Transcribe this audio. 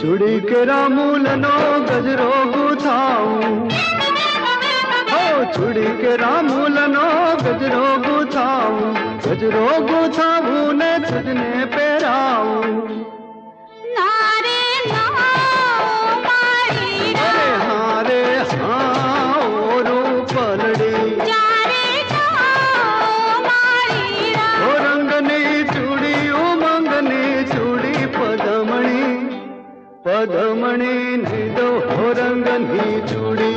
चूड़ी के रामूलनो गजरो गुथाऊं, हो चूड़ी के रामूलनो गजरो गुथाऊं, गजरो गुथाऊं ने तुझने पहराऊं। नारे ना मारी रा, अरे हाँ रे हाँ ओ रूपलड़ी, जा रे ना मारी रा, ओ रंगनी चूड़ी उमंगनी चूड़ी पदमणी, पदमणी नहीं दो हो रंगनी चूड़ी।